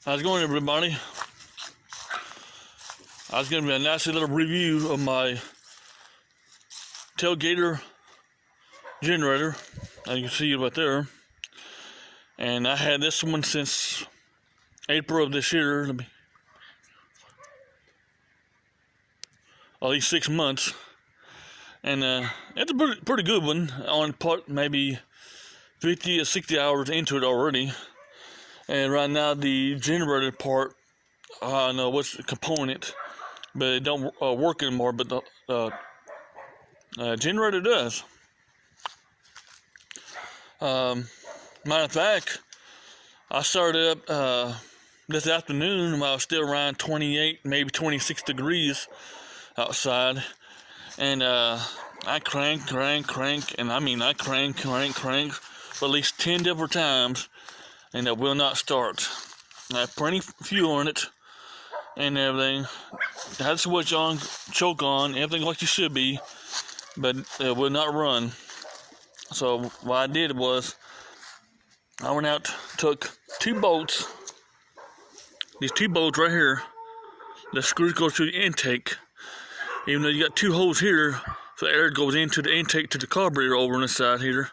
How's it going, everybody? I was giving you a nasty little review of my Tailgater generator. As you can see right there. And I had this one since April of this year. At least 6 months. And it's a pretty good one. On part maybe 50 or 60 hours into it already. And right now the generator part, I don't know what's the component, but it don't work anymore. But the generator does. Matter of fact, I started up this afternoon when I was still around 28, maybe 26 degrees outside, and I crank, and I mean I crank for at least 10 different times, and it will not start. I have plenty of fuel in it and everything. I had the switch on, choke on, everything like you should be, but it would not run. So what I did was I went out, took two bolts, these two bolts right here. The screws go through the intake. Even though you got two holes here, so the air goes into the intake to the carburetor over on this side here.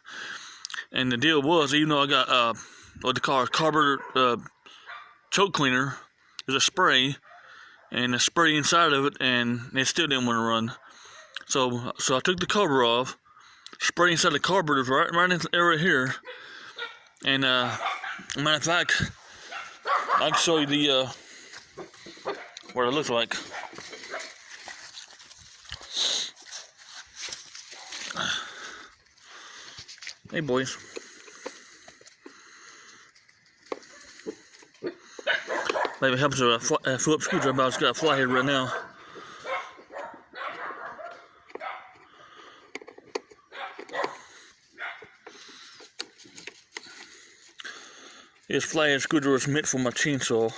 And the deal was, even though I got what they call a carburetor choke cleaner, there's a spray, and a spray inside of it, and it still didn't want to run. So I took the cover off, spray inside the carburetor right in the area here, and matter of fact, I can show you the what it looks like. Hey boys. Maybe it helps with a Phillips screwdriver, but I just got a flathead right now. This flathead screwdriver is meant for my chainsaw.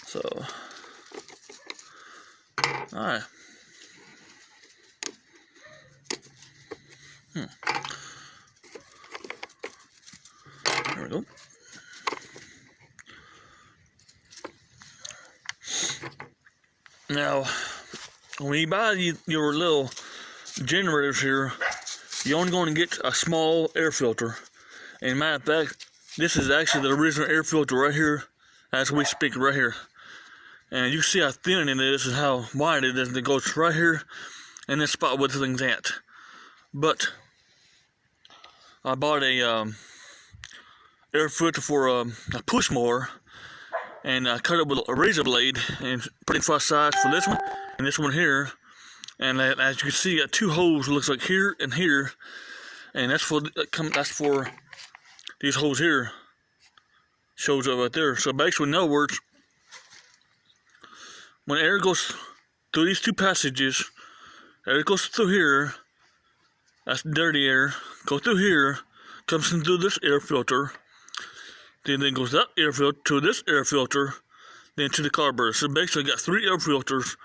So, alright. There we go. Now, when you buy your little generators here, you're only going to get a small air filter. And matter of fact, this is actually the original air filter right here, as we speak right here. And you can see how thin it is and how wide it is. And it goes right here in this spot where the thing's at. But I bought a air filter for a push mower, and I cut it with a razor blade and pretty fast size for this one and this one here. And as you can see, got two holes. It looks like here and here, and that's for these holes here. Shows up right there. So basically, in other words, when air goes through these two passages, air goes through here. That's dirty air. Goes through here, comes in through this air filter. Then goes that air filter to this air filter, then to the carburetor. So basically, I got three air filters.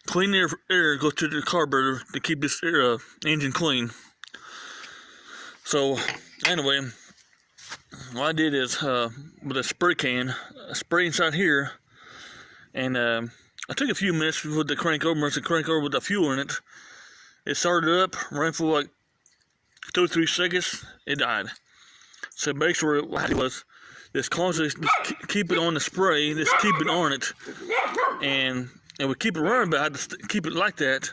Clean air goes to the carburetor to keep this engine clean. So anyway, what I did is with a spray can, I spray inside here, and I took a few minutes with the crank over with the fuel in it. It started up, ran for like 2 or 3 seconds, it died. So basically what I did was just constantly keep it on the spray, just keep it on it, and we keep it running, but I had to keep it like that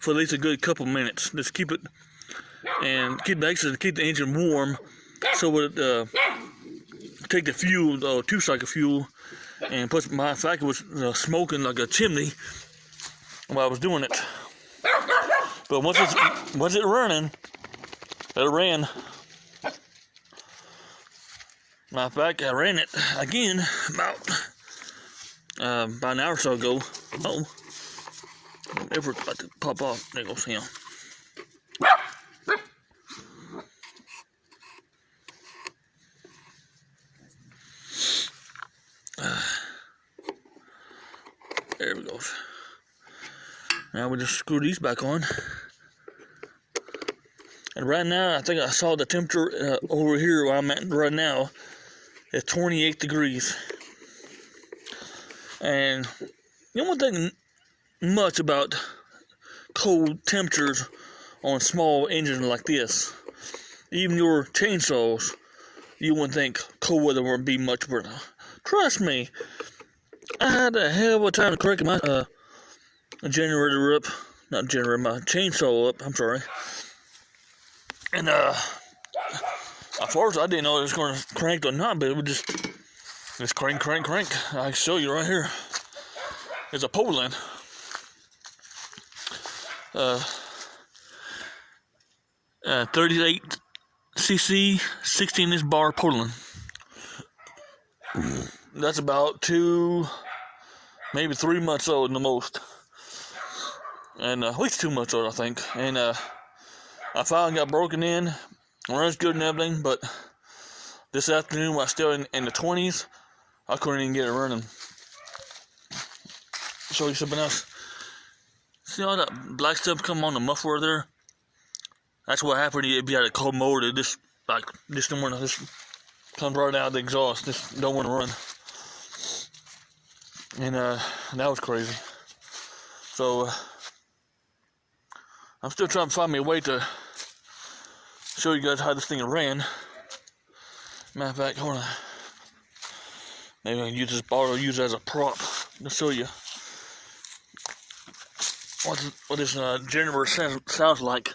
for at least a good couple minutes. Just keep it, and keep the engine warm, so it take the fuel, 2-cycle fuel, and plus my fact it was smoking like a chimney while I was doing it. But once it running, it ran. Matter of fact, I ran it again about an hour or so ago. Oh, whatever about to pop off. There goes him. There we go. Now we just screw these back on. And right now, I think I saw the temperature over here where I'm at right now at 28 degrees. And you don't think much about cold temperatures on small engines like this. Even your chainsaws, you wouldn't think cold weather would be much better. Trust me, I had a hell of a time cranking my generator up. Not generator, my chainsaw up, I'm sorry. And at first I didn't know it was going to crank or not, but it would just crank. I can show you right here. It's a Poland. 38cc 16-inch bar Poland. That's about 2, maybe 3 months old the most, and at least 2 months old I think. And I finally got broken in. Runs good and everything, but this afternoon while still in the 20s, I couldn't even get it running. Show you something else. See all that black stuff come on the muffler there? That's what happened if you had a cold motor. This don't want to, this comes right out of the exhaust. This don't want to run. And that was crazy. So I'm still trying to find me a way to show you guys how this thing ran. Matter of fact, hold on. Maybe I can use this bottle, use it as a prop to show you what this generator sounds like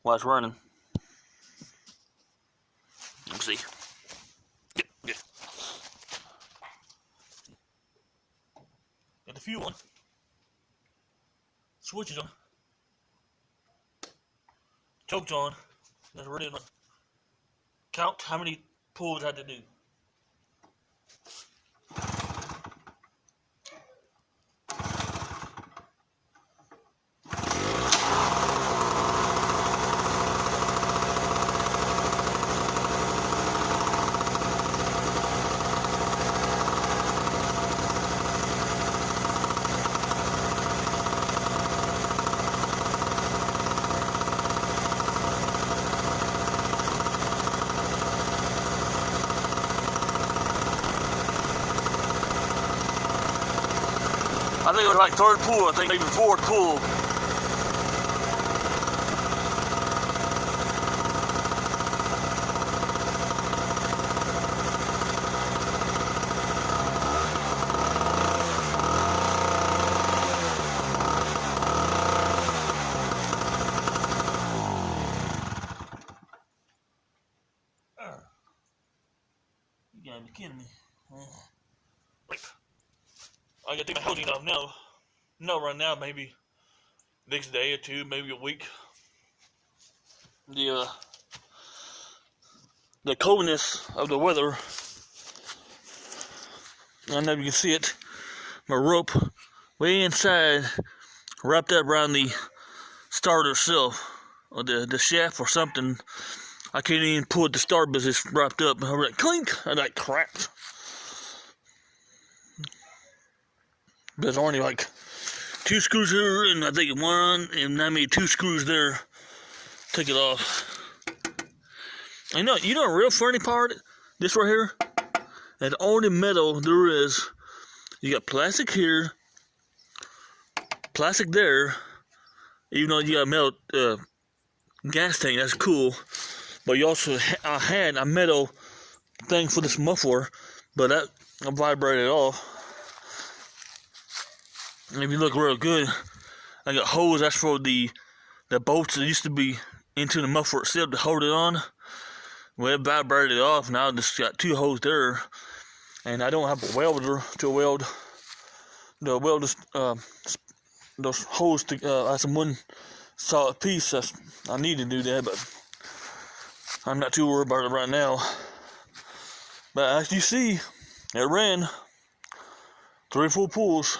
while it's running. Let's see. Get the fuel on. Switches on. Chokes on. That's really on. Count how many pulls I had to do. I think it was like third pull, I think maybe fourth pull. You gotta be kidding me. I gotta take my housing off now. No, right now, maybe next day or two, maybe a week. The coldness of the weather. I don't know if you can see it. My rope way inside, wrapped up around the starter itself, or the shaft or something. I can't even pull it to start because it's wrapped up. And I was like, clink! I like cracked. There's only like 2 screws here, and I think 1, and I made 2 screws there. Take it off. And you know a real funny part? This right here? And all the metal there is, you got plastic here, plastic there, even though you got a metal gas tank, that's cool. But you also, I had a metal thing for this muffler, but that I vibrated off. And if you look real good, I got holes, that's for the bolts that used to be into the muffler itself to hold it on. Well, it vibrated off, now I just got 2 holes there. And I don't have a welder to weld those holes to as one solid piece. I need to do that, but I'm not too worried about it right now. But as you see, it ran 3 or 4 pulls.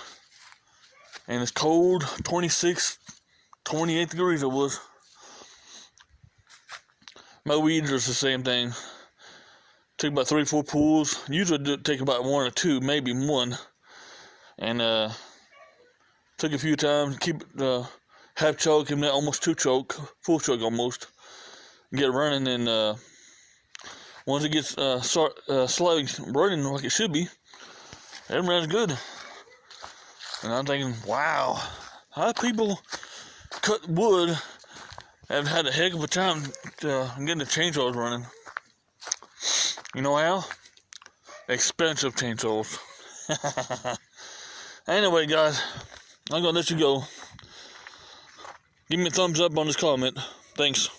And it's cold, 26, 28 degrees it was. My weeds are the same thing. Took about 3 or 4 pulls. Usually it take about 1 or 2, maybe 1. And took a few times, keep half choke, and then almost 2 choke, full choke almost. Get running, and once it gets slowly running like it should be, it runs good. And I'm thinking, wow, how people cut wood have had a heck of a time getting the chainsaws running. You know how? Expensive chainsaws. Anyway, guys, I'm gonna let you go. Give me a thumbs up on this comment. Thanks.